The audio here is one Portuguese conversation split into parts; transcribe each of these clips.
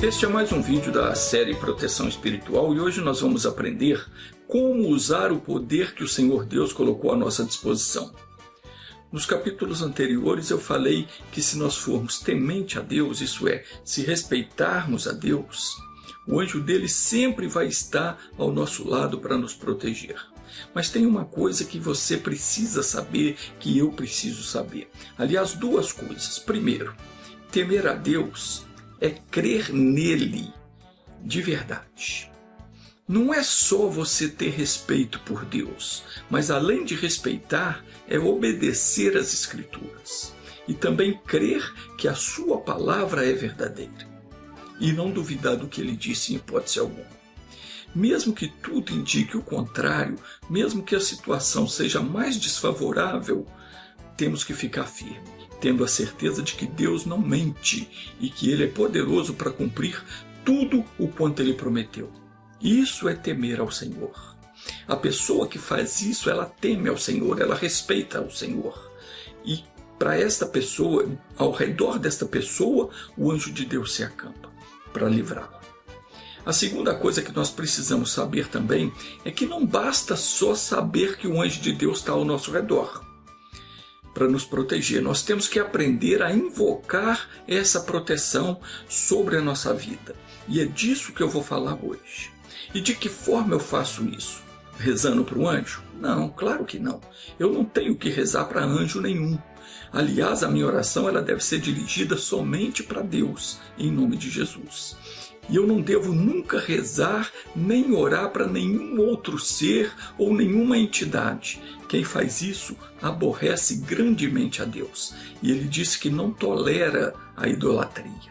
Este é mais um vídeo da série Proteção Espiritual e hoje nós vamos aprender como usar o poder que o Senhor Deus colocou à nossa disposição. Nos capítulos anteriores eu falei que se nós formos temente a Deus, isso é, se respeitarmos a Deus, o anjo dele sempre vai estar ao nosso lado para nos proteger. Mas tem uma coisa que você precisa saber, que eu preciso saber. Aliás, duas coisas. Primeiro, temer a Deus é crer nele de verdade. Não é só você ter respeito por Deus, mas além de respeitar, é obedecer às Escrituras. E também crer que a sua palavra é verdadeira. E não duvidar do que ele disse em hipótese alguma. Mesmo que tudo indique o contrário, mesmo que a situação seja mais desfavorável, temos que ficar firmes, tendo a certeza de que Deus não mente e que Ele é poderoso para cumprir tudo o quanto Ele prometeu. Isso é temer ao Senhor. A pessoa que faz isso, ela teme ao Senhor, ela respeita ao Senhor. E para esta pessoa, ao redor desta pessoa, o anjo de Deus se acampa para livrá-la. A segunda coisa que nós precisamos saber também é que não basta só saber que o anjo de Deus está ao nosso redor para nos proteger. Nós temos que aprender a invocar essa proteção sobre a nossa vida. E é disso que eu vou falar hoje. E de que forma eu faço isso? Rezando para o anjo? Não, claro que não. Eu não tenho que rezar para anjo nenhum. Aliás, a minha oração ela deve ser dirigida somente para Deus, em nome de Jesus. E eu não devo nunca rezar nem orar para nenhum outro ser ou nenhuma entidade. Quem faz isso aborrece grandemente a Deus. E ele disse que não tolera a idolatria.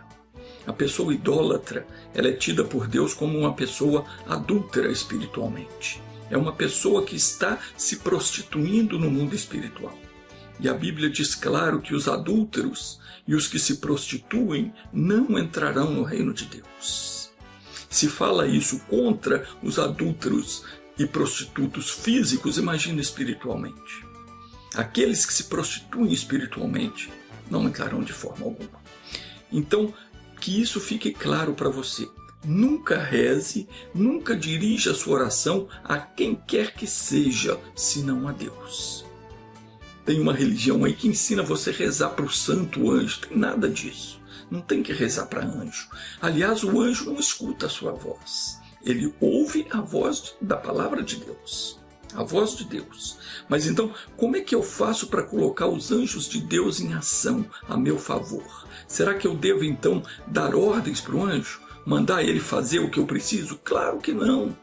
A pessoa idólatra, ela é tida por Deus como uma pessoa adúltera espiritualmente. É uma pessoa que está se prostituindo no mundo espiritual. E a Bíblia diz claro que os adúlteros e os que se prostituem não entrarão no reino de Deus. Se fala isso contra os adúlteros e prostitutos físicos, imagina espiritualmente. Aqueles que se prostituem espiritualmente não entrarão de forma alguma. Então, que isso fique claro para você. Nunca reze, nunca dirija a sua oração a quem quer que seja, senão a Deus. Tem uma religião aí que ensina você a rezar para o santo anjo. Tem nada disso. Não tem que rezar para anjo. Aliás, o anjo não escuta a sua voz. Ele ouve a voz da palavra de Deus. A voz de Deus. Mas então, como é que eu faço para colocar os anjos de Deus em ação a meu favor? Será que eu devo então dar ordens para o anjo? Mandar ele fazer o que eu preciso? Claro que não.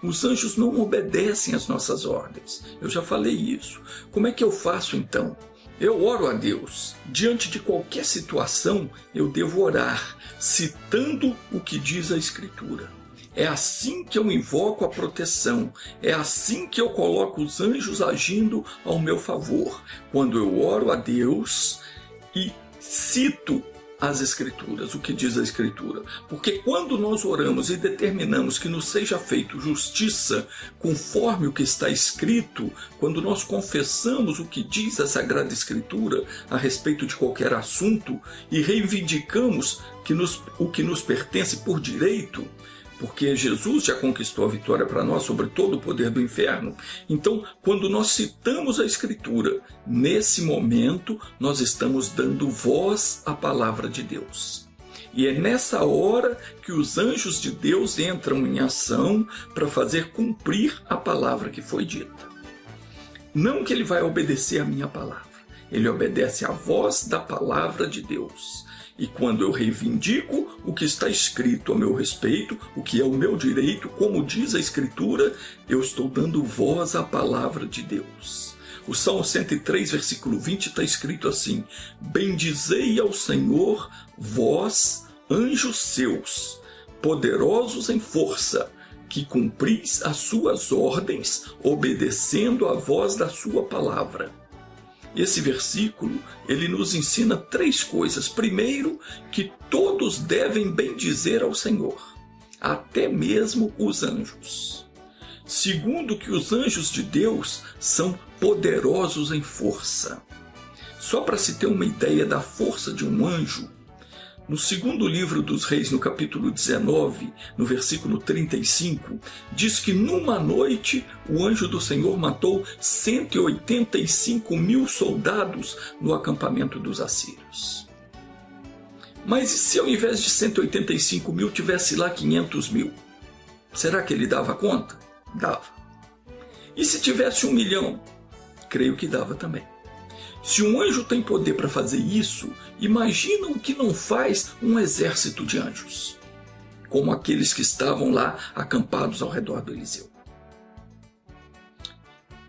Os anjos não obedecem às nossas ordens. Eu já falei isso. Como é que eu faço então? Eu oro a Deus. Diante de qualquer situação, eu devo orar, citando o que diz a Escritura. É assim que eu invoco a proteção. É assim que eu coloco os anjos agindo ao meu favor. Quando eu oro a Deus e cito as Escrituras, o que diz a Escritura. Porque quando nós oramos e determinamos que nos seja feito justiça conforme o que está escrito, quando nós confessamos o que diz a Sagrada Escritura a respeito de qualquer assunto e reivindicamos o que nos pertence por direito, porque Jesus já conquistou a vitória para nós sobre todo o poder do inferno. Então, quando nós citamos a Escritura, nesse momento, nós estamos dando voz à palavra de Deus. E é nessa hora que os anjos de Deus entram em ação para fazer cumprir a palavra que foi dita. Não que ele vai obedecer a minha palavra, ele obedece à voz da palavra de Deus. E quando eu reivindico o que está escrito a meu respeito, o que é o meu direito, como diz a Escritura, eu estou dando voz à palavra de Deus. O Salmo 103, versículo 20 está escrito assim: Bendizei ao Senhor, vós, anjos seus, poderosos em força, que cumpris as suas ordens, obedecendo à voz da sua palavra. Esse versículo, ele nos ensina três coisas. Primeiro, que todos devem bendizer ao Senhor, até mesmo os anjos. Segundo, que os anjos de Deus são poderosos em força. Só para se ter uma ideia da força de um anjo, no segundo livro dos Reis, no capítulo 19, no versículo 35, diz que numa noite o anjo do Senhor matou 185.000 soldados no acampamento dos assírios. Mas e se ao invés de 185.000 tivesse lá 500.000? Será que ele dava conta? Dava. E se tivesse 1 milhão? Creio que dava também. Se um anjo tem poder para fazer isso, imagina o que não faz um exército de anjos, como aqueles que estavam lá acampados ao redor do Eliseu.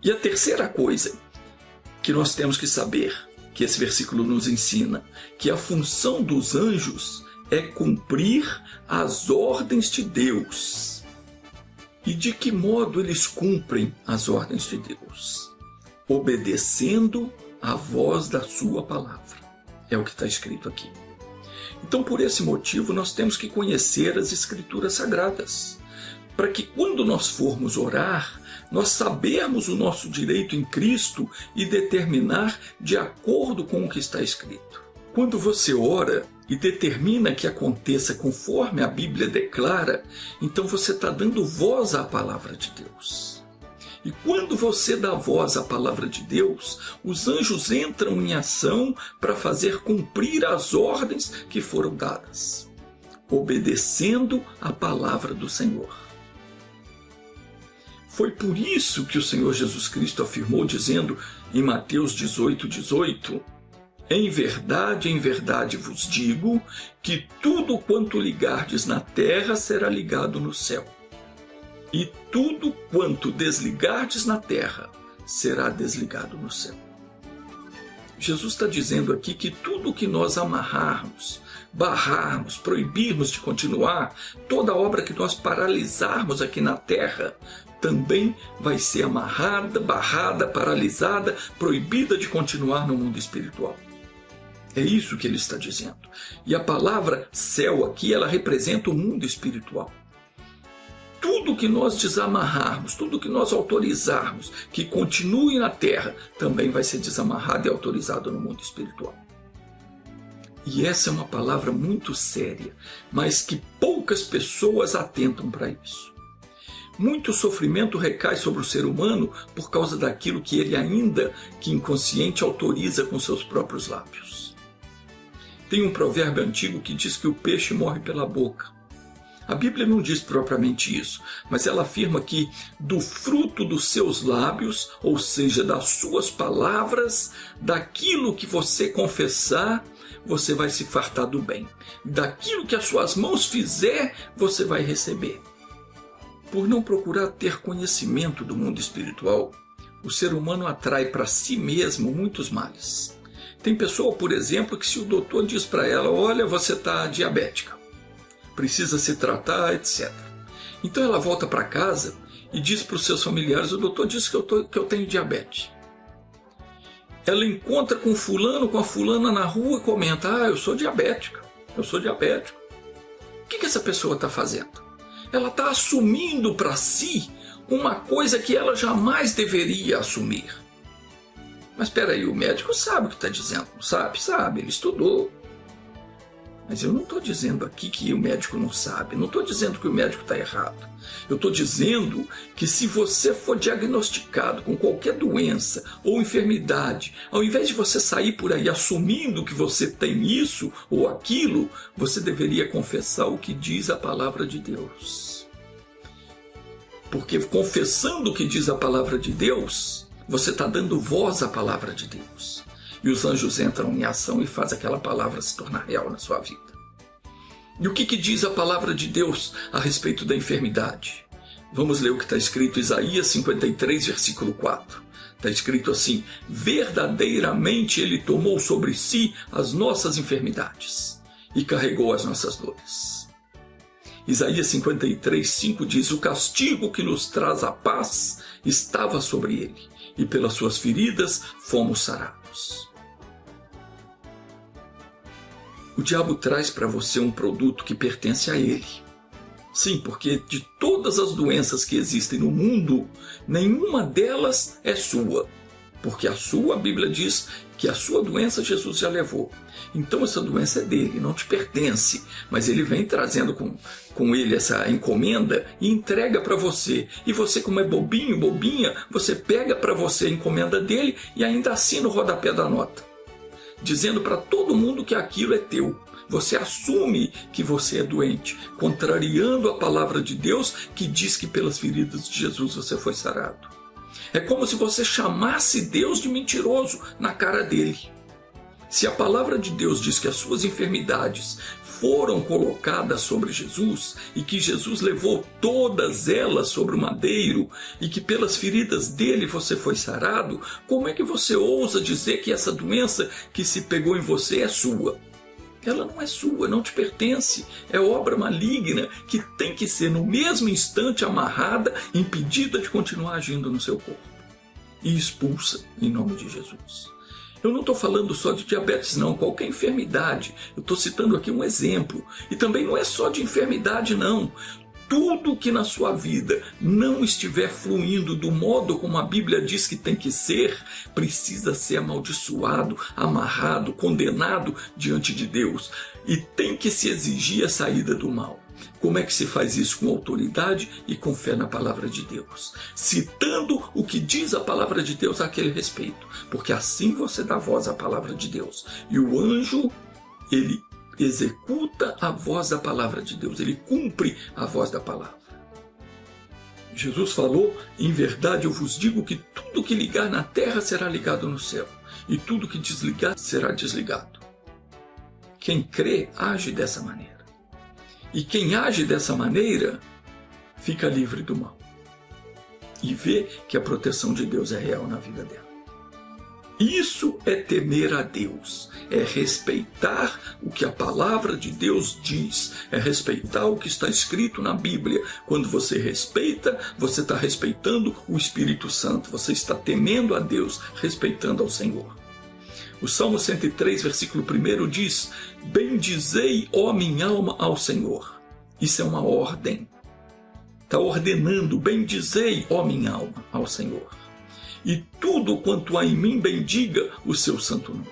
E a terceira coisa que nós temos que saber, que esse versículo nos ensina, que a função dos anjos é cumprir as ordens de Deus. E de que modo eles cumprem as ordens de Deus? Obedecendo a voz da sua palavra. É o que está escrito aqui. Então, por esse motivo, nós temos que conhecer as Escrituras Sagradas, para que quando nós formos orar, nós sabermos o nosso direito em Cristo e determinar de acordo com o que está escrito. Quando você ora e determina que aconteça conforme a Bíblia declara, então você está dando voz à palavra de Deus. E quando você dá voz à palavra de Deus, os anjos entram em ação para fazer cumprir as ordens que foram dadas, obedecendo a palavra do Senhor. Foi por isso que o Senhor Jesus Cristo afirmou, dizendo em Mateus 18:18, em verdade vos digo, que tudo quanto ligardes na terra será ligado no céu. E tudo quanto desligardes na terra será desligado no céu. Jesus está dizendo aqui que tudo que nós amarrarmos, barrarmos, proibirmos de continuar, toda obra que nós paralisarmos aqui na terra, também vai ser amarrada, barrada, paralisada, proibida de continuar no mundo espiritual. É isso que ele está dizendo. E a palavra céu aqui, ela representa o mundo espiritual. Tudo que nós desamarrarmos, tudo que nós autorizarmos que continue na terra, também vai ser desamarrado e autorizado no mundo espiritual. E essa é uma palavra muito séria, mas que poucas pessoas atentam para isso. Muito sofrimento recai sobre o ser humano por causa daquilo que ele ainda, que inconsciente, autoriza com seus próprios lábios. Tem um provérbio antigo que diz que o peixe morre pela boca. A Bíblia não diz propriamente isso, mas ela afirma que do fruto dos seus lábios, ou seja, das suas palavras, daquilo que você confessar, você vai se fartar do bem. Daquilo que as suas mãos fizer, você vai receber. Por não procurar ter conhecimento do mundo espiritual, o ser humano atrai para si mesmo muitos males. Tem pessoa, por exemplo, que se o doutor diz para ela, olha, você está diabética, precisa se tratar, etc. Então ela volta para casa e diz para os seus familiares, o doutor disse que eu tenho diabetes. Ela encontra com fulano, com a fulana na rua e comenta, eu sou diabética, eu sou diabético. O que essa pessoa está fazendo? Ela está assumindo para si uma coisa que ela jamais deveria assumir. Mas espera aí, o médico sabe o que está dizendo, não sabe? Sabe, ele estudou. Mas eu não estou dizendo aqui que o médico não sabe, não estou dizendo que o médico está errado. Eu estou dizendo que se você for diagnosticado com qualquer doença ou enfermidade, ao invés de você sair por aí assumindo que você tem isso ou aquilo, você deveria confessar o que diz a palavra de Deus. Porque confessando o que diz a palavra de Deus, você está dando voz à palavra de Deus. E os anjos entram em ação e fazem aquela palavra se tornar real na sua vida. E o que diz a palavra de Deus a respeito da enfermidade? Vamos ler o que está escrito em Isaías 53, versículo 4. Está escrito assim, verdadeiramente Ele tomou sobre si as nossas enfermidades e carregou as nossas dores. Isaías 53, 5 diz, o castigo que nos traz a paz estava sobre Ele, e pelas suas feridas fomos sarados. O diabo traz para você um produto que pertence a ele. Sim, porque de todas as doenças que existem no mundo, nenhuma delas é sua. Porque a Bíblia diz que a sua doença Jesus já levou. Então essa doença é dele, não te pertence. Mas ele vem trazendo com ele essa encomenda e entrega para você. E você, como é bobinho, bobinha, você pega para você a encomenda dele e ainda assina o rodapé da nota, dizendo para todo mundo que aquilo é teu. Você assume que você é doente, contrariando a palavra de Deus que diz que pelas feridas de Jesus você foi sarado. É como se você chamasse Deus de mentiroso na cara dele. Se a palavra de Deus diz que as suas enfermidades foram colocadas sobre Jesus e que Jesus levou todas elas sobre o madeiro e que pelas feridas dele você foi sarado, como é que você ousa dizer que essa doença que se pegou em você é sua? Ela não é sua, não te pertence. É obra maligna que tem que ser no mesmo instante amarrada, impedida de continuar agindo no seu corpo. E expulsa em nome de Jesus. Eu não estou falando só de diabetes não, qualquer enfermidade. Eu estou citando aqui um exemplo. E também não é só de enfermidade não. Tudo que na sua vida não estiver fluindo do modo como a Bíblia diz que tem que ser, precisa ser amaldiçoado, amarrado, condenado diante de Deus. E tem que se exigir a saída do mal. Como é que se faz isso? Com autoridade e com fé na palavra de Deus, citando o que diz a palavra de Deus a aquele respeito, porque assim você dá voz à palavra de Deus. E o anjo, ele executa a voz da palavra de Deus, ele cumpre a voz da palavra. Jesus falou: em verdade eu vos digo que tudo que ligar na terra será ligado no céu, e tudo que desligar será desligado. Quem crê age dessa maneira. E quem age dessa maneira fica livre do mal. E vê que a proteção de Deus é real na vida dela. Isso é temer a Deus, é respeitar o que a palavra de Deus diz, é respeitar o que está escrito na Bíblia. Quando você respeita, você está respeitando o Espírito Santo, você está temendo a Deus, respeitando ao Senhor. O Salmo 103, versículo 1 diz: bendizei, ó minha alma, ao Senhor. Isso é uma ordem. Está ordenando: bendizei, ó minha alma, ao Senhor. E tudo quanto há em mim bendiga o seu santo nome.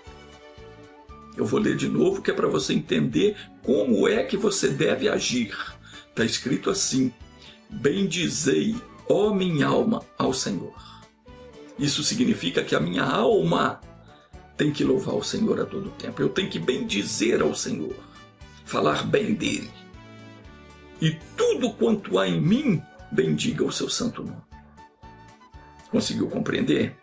Eu vou ler de novo, que é para você entender como é que você deve agir. Está escrito assim: bendizei, ó minha alma, ao Senhor. Isso significa que a minha alma tem que louvar o Senhor a todo tempo. Eu tenho que bendizer ao Senhor, falar bem dele. E tudo quanto há em mim bendiga o seu santo nome. Conseguiu compreender?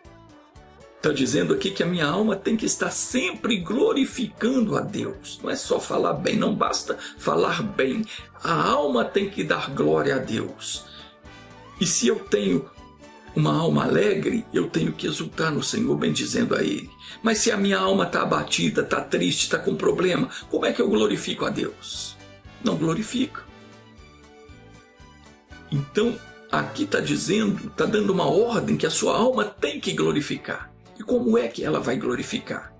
Está dizendo aqui que a minha alma tem que estar sempre glorificando a Deus. Não é só falar bem, não basta falar bem. A alma tem que dar glória a Deus. E se eu tenho uma alma alegre, eu tenho que exultar no Senhor, bendizendo a Ele. Mas se a minha alma está abatida, está triste, está com problema, como é que eu glorifico a Deus? Não glorifica. Então, aqui está dizendo, está dando uma ordem que a sua alma tem que glorificar. E como é que ela vai glorificar?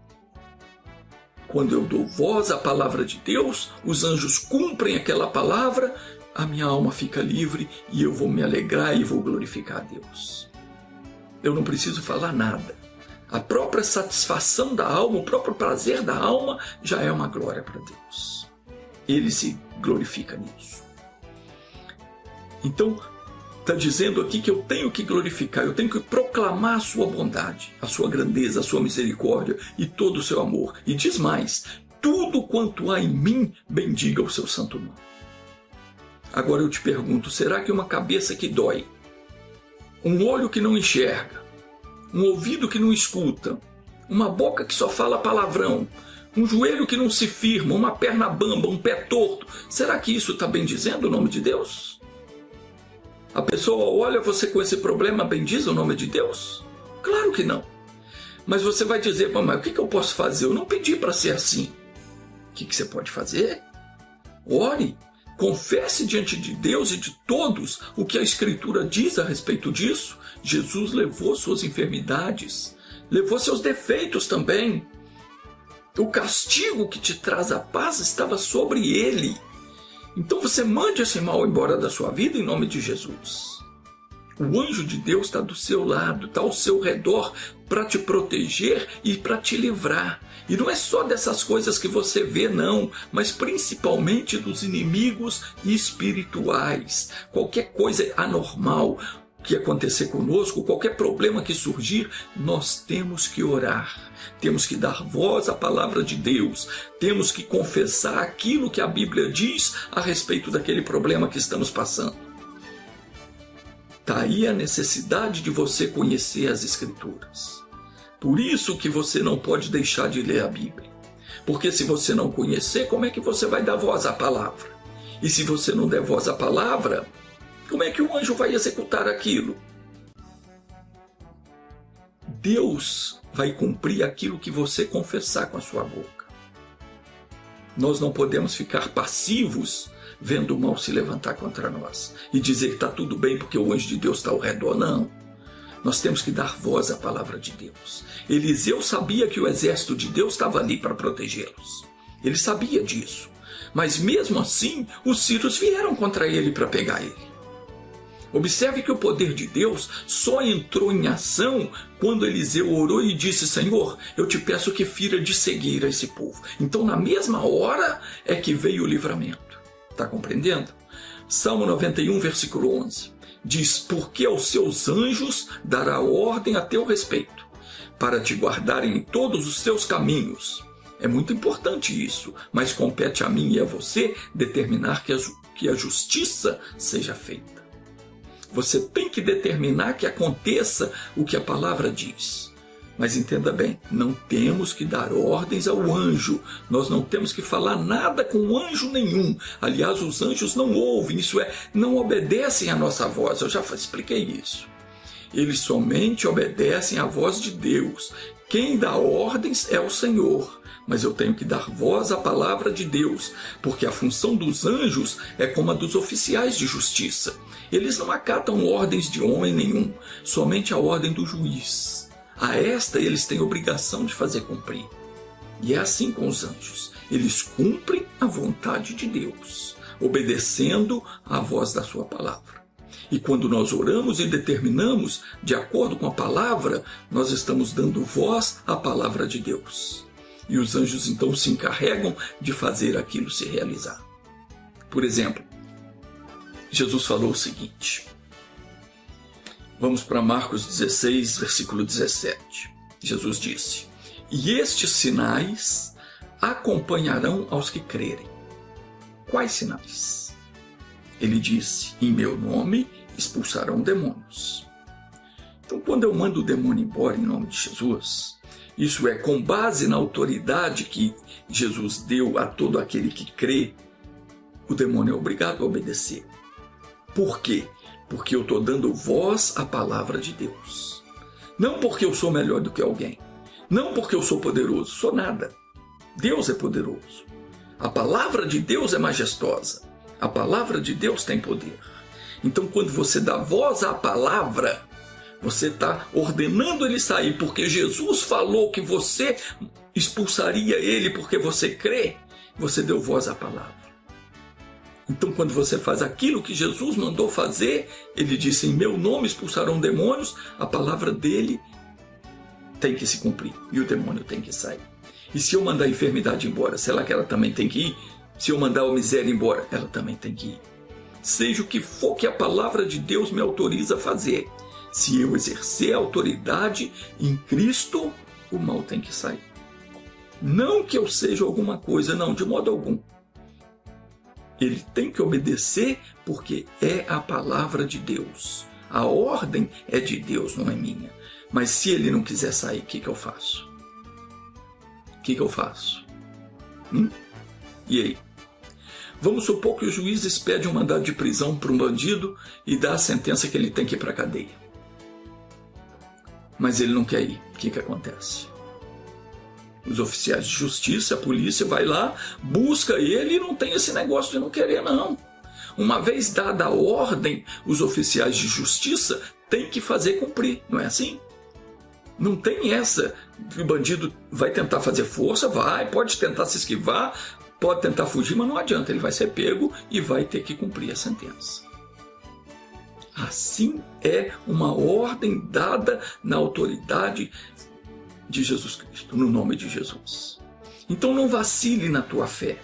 Quando eu dou voz à palavra de Deus, os anjos cumprem aquela palavra, a minha alma fica livre e eu vou me alegrar e vou glorificar a Deus. Eu não preciso falar nada. A própria satisfação da alma, o próprio prazer da alma já é uma glória para Deus. Ele se glorifica nisso. Então, está dizendo aqui que eu tenho que glorificar, eu tenho que proclamar a sua bondade, a sua grandeza, a sua misericórdia e todo o seu amor. E diz mais: tudo quanto há em mim bendiga o seu santo nome. Agora eu te pergunto, será que uma cabeça que dói, um olho que não enxerga, um ouvido que não escuta, uma boca que só fala palavrão, um joelho que não se firma, uma perna bamba, um pé torto, será que isso está bendizendo o nome de Deus? A pessoa olha você com esse problema, bendiz o nome de Deus? Claro que não. Mas você vai dizer: mas o que eu posso fazer? Eu não pedi para ser assim. O que você pode fazer? Ore, confesse diante de Deus e de todos o que a Escritura diz a respeito disso. Jesus levou suas enfermidades, levou seus defeitos também. O castigo que te traz a paz estava sobre ele. Então você mande esse mal embora da sua vida em nome de Jesus. O anjo de Deus está do seu lado, está ao seu redor para te proteger e para te livrar. E não é só dessas coisas que você vê, não, mas principalmente dos inimigos espirituais. Qualquer coisa anormal que acontecer conosco, qualquer problema que surgir, nós temos que orar. Temos que dar voz à palavra de Deus. Temos que confessar aquilo que a Bíblia diz a respeito daquele problema que estamos passando. Está aí a necessidade de você conhecer as Escrituras. Por isso que você não pode deixar de ler a Bíblia. Porque se você não conhecer, como é que você vai dar voz à palavra? E se você não der voz à palavra, como é que o anjo vai executar aquilo? Deus vai cumprir aquilo que você confessar com a sua boca. Nós não podemos ficar passivos vendo o mal se levantar contra nós e dizer que está tudo bem porque o anjo de Deus está ao redor. Não. Nós temos que dar voz à palavra de Deus. Eliseu sabia que o exército de Deus estava ali para protegê-los. Ele sabia disso. Mas mesmo assim, os sírios vieram contra ele para pegar ele. Observe que o poder de Deus só entrou em ação quando Eliseu orou e disse: Senhor, eu te peço que fira de cegueira esse povo. Então, na mesma hora é que veio o livramento. Está compreendendo? Salmo 91, versículo 11. Diz: porque aos seus anjos dará ordem a teu respeito, para te guardarem em todos os teus caminhos. É muito importante isso, mas compete a mim e a você determinar que a justiça seja feita. Você tem que determinar que aconteça o que a palavra diz. Mas entenda bem, não temos que dar ordens ao anjo. Nós não temos que falar nada com anjo nenhum. Aliás, os anjos não ouvem, isso é, não obedecem à nossa voz. Eu já expliquei isso. Eles somente obedecem à voz de Deus. Quem dá ordens é o Senhor. Mas eu tenho que dar voz à palavra de Deus, porque a função dos anjos é como a dos oficiais de justiça. Eles não acatam ordens de homem nenhum, somente a ordem do juiz. A esta eles têm obrigação de fazer cumprir. E é assim com os anjos. Eles cumprem a vontade de Deus, obedecendo à voz da sua palavra. E quando nós oramos e determinamos, de acordo com a palavra, nós estamos dando voz à palavra de Deus. E os anjos então se encarregam de fazer aquilo se realizar. Por exemplo, Jesus falou o seguinte. Vamos para Marcos 16, versículo 17. Jesus disse: e estes sinais acompanharão aos que crerem. Quais sinais? Ele disse: em meu nome expulsarão demônios. Então, quando eu mando o demônio embora em nome de Jesus, isso é, com base na autoridade que Jesus deu a todo aquele que crê, o demônio é obrigado a obedecer. Por quê? Porque eu estou dando voz à palavra de Deus. Não porque eu sou melhor do que alguém. Não porque eu sou poderoso. Sou nada. Deus é poderoso. A palavra de Deus é majestosa. A palavra de Deus tem poder. Então, quando você dá voz à palavra, você está ordenando ele sair, porque Jesus falou que você expulsaria ele porque você crê. Você deu voz à palavra. Então, quando você faz aquilo que Jesus mandou fazer, ele disse: em meu nome expulsarão demônios, a palavra dele tem que se cumprir e o demônio tem que sair. E se eu mandar a enfermidade embora, será que ela também tem que ir? Se eu mandar a miséria embora, ela também tem que ir. Seja o que for que a palavra de Deus me autoriza a fazer, se eu exercer a autoridade em Cristo, o mal tem que sair. Não que eu seja alguma coisa, não, de modo algum. Ele tem que obedecer porque é a palavra de Deus. A ordem é de Deus, não é minha. Mas se ele não quiser sair, o que eu faço? O que eu faço? E aí? Vamos supor que o juiz expede um mandado de prisão para um bandido e dá a sentença que ele tem que ir para a cadeia. Mas ele não quer ir. O que acontece? Os oficiais de justiça, a polícia vai lá, busca ele e não tem esse negócio de não querer, não. Uma vez dada a ordem, os oficiais de justiça têm que fazer cumprir, não é assim? Não tem essa. O bandido vai tentar fazer força, pode tentar se esquivar, pode tentar fugir, mas não adianta, ele vai ser pego e vai ter que cumprir a sentença. Assim é uma ordem dada na autoridade de Jesus Cristo, no nome de Jesus. Então não vacile na tua fé.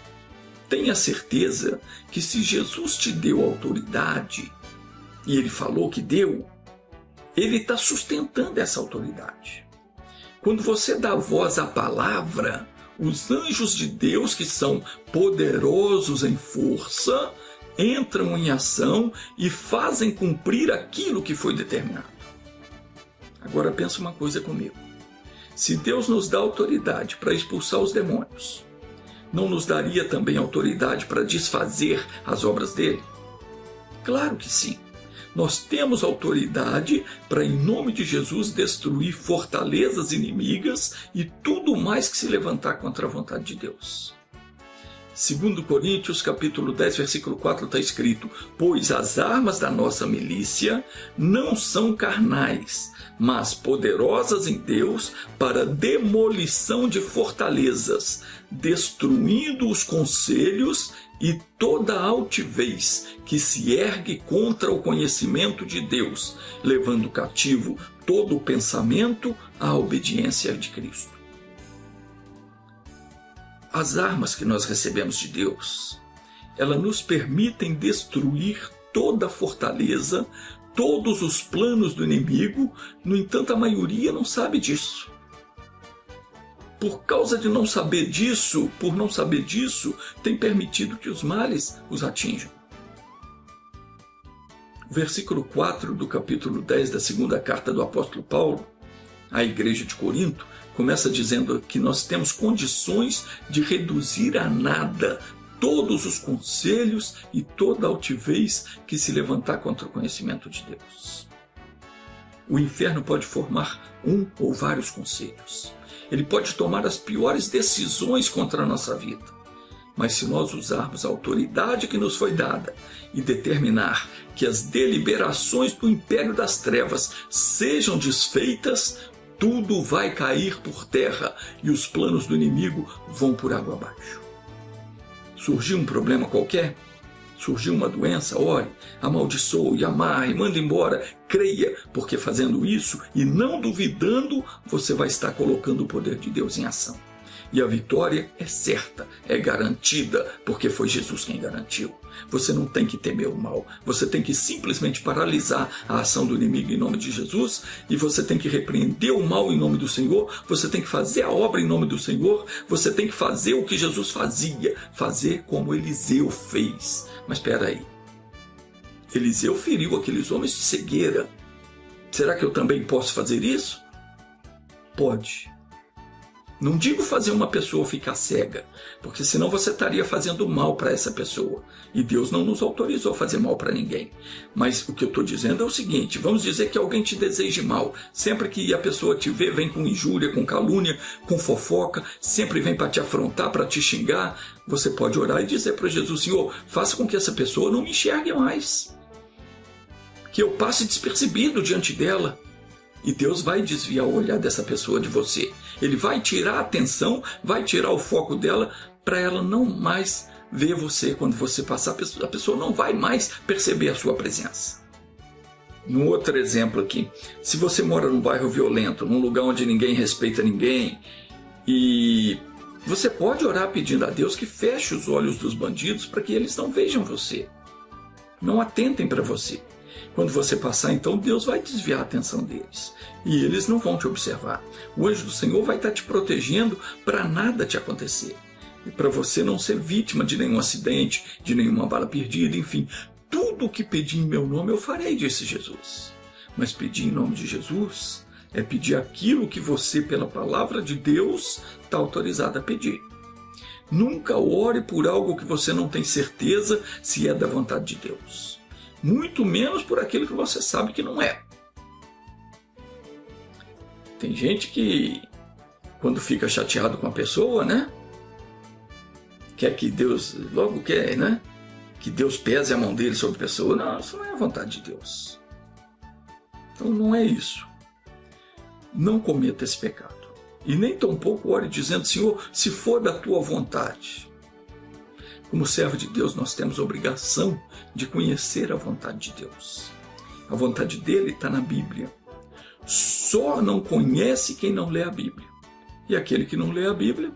Tenha certeza que se Jesus te deu autoridade, e ele falou que deu, ele está sustentando essa autoridade. Quando você dá voz à palavra, os anjos de Deus, que são poderosos em força, entram em ação e fazem cumprir aquilo que foi determinado. Agora pensa uma coisa comigo. Se Deus nos dá autoridade para expulsar os demônios, não nos daria também autoridade para desfazer as obras dele? Claro que sim. Nós temos autoridade para, em nome de Jesus, destruir fortalezas inimigas e tudo mais que se levantar contra a vontade de Deus. 2 Coríntios capítulo 10, versículo 4 está escrito: pois as armas da nossa milícia não são carnais, mas poderosas em Deus para demolição de fortalezas, destruindo os conselhos e toda altivez que se ergue contra o conhecimento de Deus, levando cativo todo o pensamento à obediência de Cristo. As armas que nós recebemos de Deus, elas nos permitem destruir toda a fortaleza, todos os planos do inimigo. No entanto, a maioria não sabe disso. Por causa de não saber disso, tem permitido que os males os atinjam. O versículo 4 do capítulo 10 da segunda carta do apóstolo Paulo à igreja de Corinto começa dizendo que nós temos condições de reduzir a nada todos os conselhos e toda altivez que se levantar contra o conhecimento de Deus. O inferno pode formar um ou vários conselhos. Ele pode tomar as piores decisões contra a nossa vida. Mas se nós usarmos a autoridade que nos foi dada e determinar que as deliberações do império das trevas sejam desfeitas, tudo vai cair por terra e os planos do inimigo vão por água abaixo. Surgiu um problema qualquer? Surgiu uma doença? Ore, amaldiçoe, amarre, manda embora, creia, porque fazendo isso e não duvidando, você vai estar colocando o poder de Deus em ação. E a vitória é certa, é garantida, porque foi Jesus quem garantiu. Você não tem que temer o mal, você tem que simplesmente paralisar a ação do inimigo em nome de Jesus, e você tem que repreender o mal em nome do Senhor, você tem que fazer a obra em nome do Senhor, você tem que fazer o que Jesus fazia, fazer como Eliseu fez. Mas espera aí, Eliseu feriu aqueles homens de cegueira. Será que eu também posso fazer isso? Pode. Não digo fazer uma pessoa ficar cega, porque senão você estaria fazendo mal para essa pessoa. E Deus não nos autorizou a fazer mal para ninguém. Mas o que eu estou dizendo é o seguinte: vamos dizer que alguém te deseje mal. Sempre que a pessoa te vê, vem com injúria, com calúnia, com fofoca, sempre vem para te afrontar, para te xingar. Você pode orar e dizer para Jesus: Senhor, faça com que essa pessoa não me enxergue mais, que eu passe despercebido diante dela. E Deus vai desviar o olhar dessa pessoa de você. Ele vai tirar a atenção, vai tirar o foco dela, para ela não mais ver você. Quando você passar, a pessoa não vai mais perceber a sua presença. Um outro exemplo aqui: se você mora num bairro violento, num lugar onde ninguém respeita ninguém, e você pode orar pedindo a Deus que feche os olhos dos bandidos para que eles não vejam você, não atentem para você. Quando você passar, então, Deus vai desviar a atenção deles. E eles não vão te observar. O anjo do Senhor vai estar te protegendo para nada te acontecer. E para você não ser vítima de nenhum acidente, de nenhuma bala perdida, enfim. Tudo o que pedir em meu nome eu farei, disse Jesus. Mas pedir em nome de Jesus é pedir aquilo que você, pela palavra de Deus, está autorizado a pedir. Nunca ore por algo que você não tem certeza se é da vontade de Deus. Muito menos por aquilo que você sabe que não é. Tem gente que, quando fica chateado com a pessoa, né? Quer que Deus, logo quer, né? Que Deus pese a mão dele sobre a pessoa. Não, isso não é a vontade de Deus. Então não é isso. Não cometa esse pecado. E nem tampouco ore dizendo: Senhor, se for da tua vontade. Como servo de Deus, nós temos a obrigação de conhecer a vontade de Deus. A vontade dele está na Bíblia. Só não conhece quem não lê a Bíblia. E aquele que não lê a Bíblia,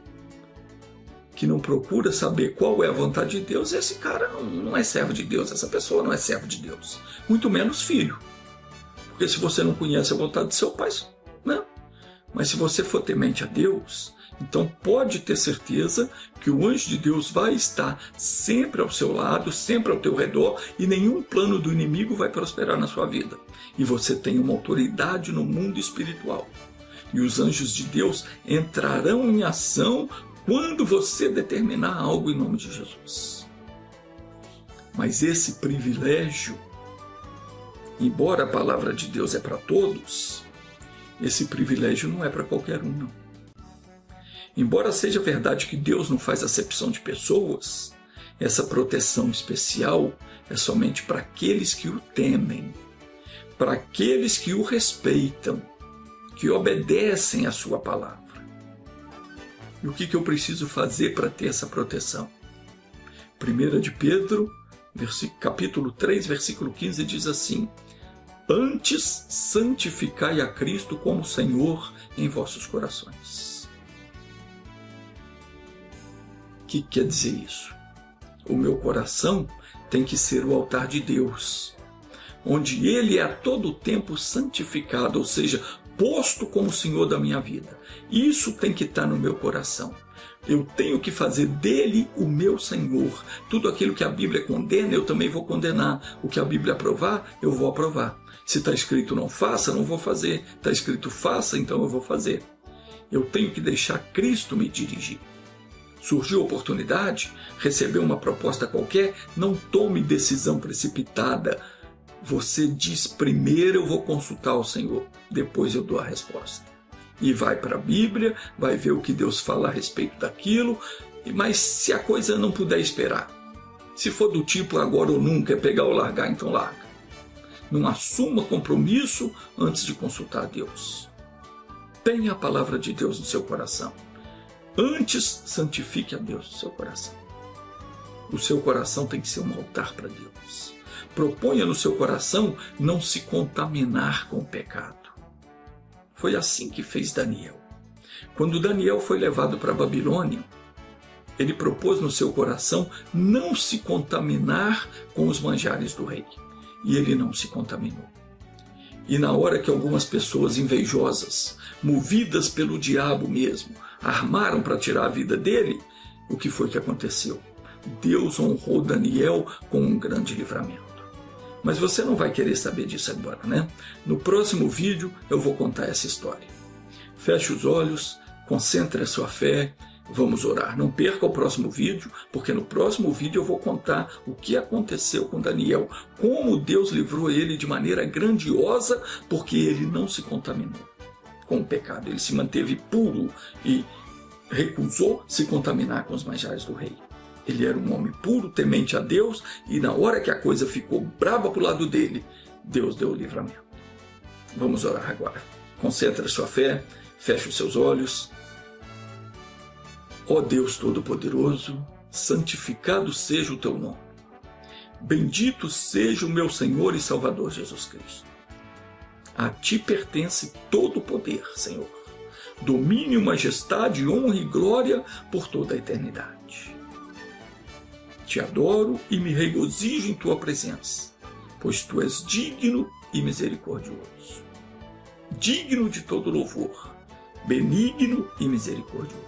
que não procura saber qual é a vontade de Deus, esse cara não é servo de Deus, essa pessoa não é servo de Deus. Muito menos filho. Porque se você não conhece a vontade de seu pai, não. Mas se você for temente a Deus, então pode ter certeza que o anjo de Deus vai estar sempre ao seu lado, sempre ao teu redor, e nenhum plano do inimigo vai prosperar na sua vida. E você tem uma autoridade no mundo espiritual. E os anjos de Deus entrarão em ação quando você determinar algo em nome de Jesus. Mas esse privilégio, embora a palavra de Deus é para todos, esse privilégio não é para qualquer um, não. Embora seja verdade que Deus não faz acepção de pessoas, essa proteção especial é somente para aqueles que o temem, para aqueles que o respeitam, que obedecem à sua palavra. E o que eu preciso fazer para ter essa proteção? 1 de Pedro, capítulo 3, versículo 15, diz assim: antes santificai a Cristo como Senhor em vossos corações. O que quer dizer isso? O meu coração tem que ser o altar de Deus, onde Ele é a todo tempo santificado, ou seja, posto como Senhor da minha vida. Isso tem que estar no meu coração. Eu tenho que fazer dele o meu Senhor. Tudo aquilo que a Bíblia condena, eu também vou condenar. O que a Bíblia aprovar, eu vou aprovar. Se está escrito não faça, não vou fazer. Está escrito faça, então eu vou fazer. Eu tenho que deixar Cristo me dirigir. Surgiu a oportunidade, recebeu uma proposta qualquer, não tome decisão precipitada. Você diz primeiro eu vou consultar o Senhor, depois eu dou a resposta. E vai para a Bíblia, vai ver o que Deus fala a respeito daquilo, mas se a coisa não puder esperar, se for do tipo agora ou nunca, é pegar ou largar, então larga. Não assuma compromisso antes de consultar a Deus. Tenha a palavra de Deus no seu coração. Antes, santifique a Deus no seu coração. O seu coração tem que ser um altar para Deus. Proponha no seu coração não se contaminar com o pecado. Foi assim que fez Daniel. Quando Daniel foi levado para a Babilônia, ele propôs no seu coração não se contaminar com os manjares do rei. E ele não se contaminou. E na hora que algumas pessoas invejosas, movidas pelo diabo mesmo, armaram para tirar a vida dele, o que foi que aconteceu? Deus honrou Daniel com um grande livramento. Mas você não vai querer saber disso agora, né? No próximo vídeo eu vou contar essa história. Feche os olhos, concentre a sua fé, vamos orar. Não perca o próximo vídeo, porque no próximo vídeo eu vou contar o que aconteceu com Daniel, como Deus livrou ele de maneira grandiosa, porque ele não se contaminou com o pecado. Ele se manteve puro e recusou se contaminar com os manjares do rei. Ele era um homem puro, temente a Deus, e na hora que a coisa ficou brava para o lado dele, Deus deu o livramento. Vamos orar agora. Concentre a sua fé, feche os seus olhos. Ó Deus Todo-Poderoso, santificado seja o teu nome. Bendito seja o meu Senhor e Salvador Jesus Cristo. A ti pertence todo o poder, Senhor. Domínio, majestade, honra e glória por toda a eternidade. Te adoro e me regozijo em tua presença, pois tu és digno e misericordioso. Digno de todo louvor, benigno e misericordioso.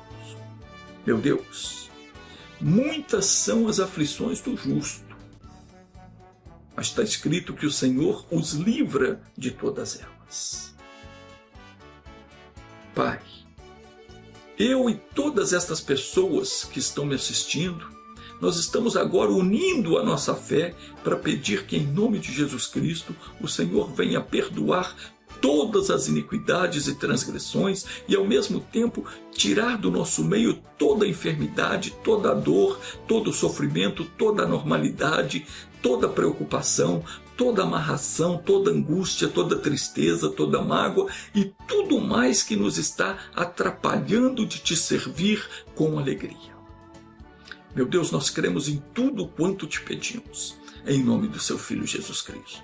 Meu Deus, muitas são as aflições do justo, mas está escrito que o Senhor os livra de todas elas. Pai, eu e todas estas pessoas que estão me assistindo, nós estamos agora unindo a nossa fé para pedir que, em nome de Jesus Cristo, o Senhor venha perdoar todas as iniquidades e transgressões e, ao mesmo tempo, tirar do nosso meio toda a enfermidade, toda a dor, todo o sofrimento, toda a normalidade, toda a preocupação, toda a amarração, toda a angústia, toda a tristeza, toda a mágoa e tudo mais que nos está atrapalhando de te servir com alegria. Meu Deus, nós cremos em tudo quanto te pedimos, em nome do seu Filho Jesus Cristo.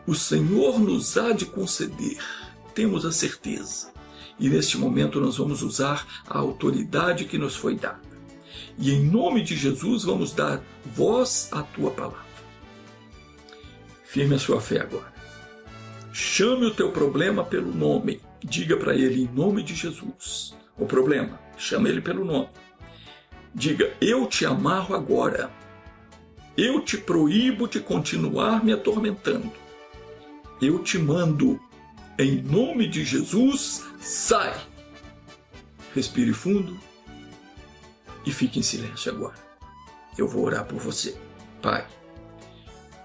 O Senhor nos há de conceder, temos a certeza, e neste momento nós vamos usar a autoridade que nos foi dada. E em nome de Jesus vamos dar voz à tua palavra. Firme a sua fé agora. Chame o teu problema pelo nome. Diga para ele em nome de Jesus. O problema, chame ele pelo nome. Diga, eu te amarro agora. Eu te proíbo de continuar me atormentando. Eu te mando, em nome de Jesus, sai. Respire fundo e fique em silêncio agora. Eu vou orar por você. Pai,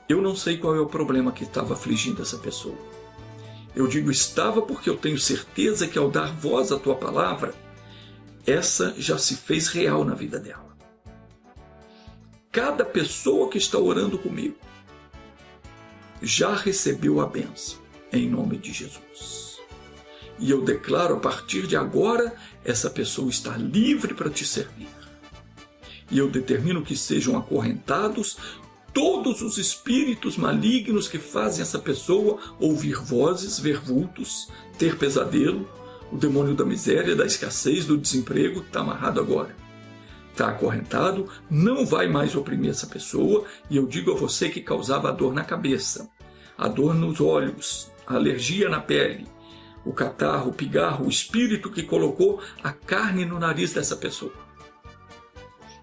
eu não sei qual é o problema que estava afligindo essa pessoa. Eu digo estava porque eu tenho certeza que ao dar voz à tua palavra, essa já se fez real na vida dela. Cada pessoa que está orando comigo já recebeu a bênção, em nome de Jesus. E eu declaro a partir de agora, essa pessoa está livre para te servir. E eu determino que sejam acorrentados todos os espíritos malignos que fazem essa pessoa ouvir vozes, ver vultos, ter pesadelo. O demônio da miséria, da escassez, do desemprego está amarrado agora. Está acorrentado, não vai mais oprimir essa pessoa. E eu digo a você que causava a dor na cabeça, a dor nos olhos, a alergia na pele, o catarro, o pigarro, o espírito que colocou a carne no nariz dessa pessoa.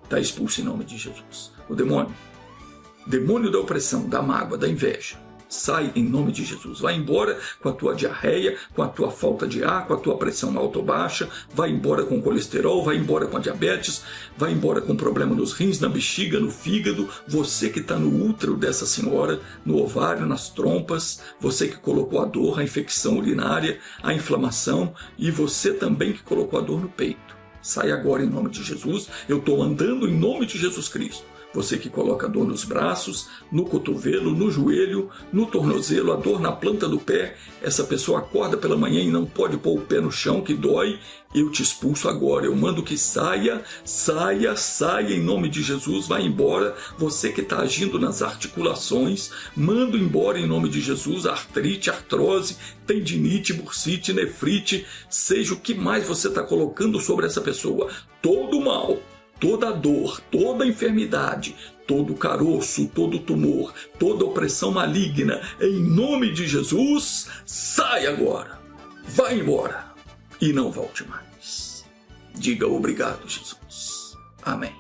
Está expulso em nome de Jesus. O demônio da opressão, da mágoa, da inveja, sai em nome de Jesus. Vai embora com a tua diarreia, com a tua falta de ar, com a tua pressão alta ou baixa, vai embora com colesterol, vai embora com a diabetes, vai embora com problema nos rins, na bexiga, no fígado, você que está no útero dessa senhora, no ovário, nas trompas, você que colocou a dor, a infecção urinária, a inflamação, e você também que colocou a dor no peito. Sai agora em nome de Jesus, eu estou andando em nome de Jesus Cristo. Você que coloca a dor nos braços, no cotovelo, no joelho, no tornozelo, a dor na planta do pé, essa pessoa acorda pela manhã e não pode pôr o pé no chão, que dói, eu te expulso agora, eu mando que saia, saia, saia em nome de Jesus, vai embora. Você que está agindo nas articulações, mando embora em nome de Jesus, artrite, artrose, tendinite, bursite, nefrite, seja o que mais você está colocando sobre essa pessoa, todo o mal, toda dor, toda enfermidade, todo caroço, todo tumor, toda opressão maligna, em nome de Jesus, sai agora, vai embora e não volte mais. Diga obrigado, Jesus. Amém.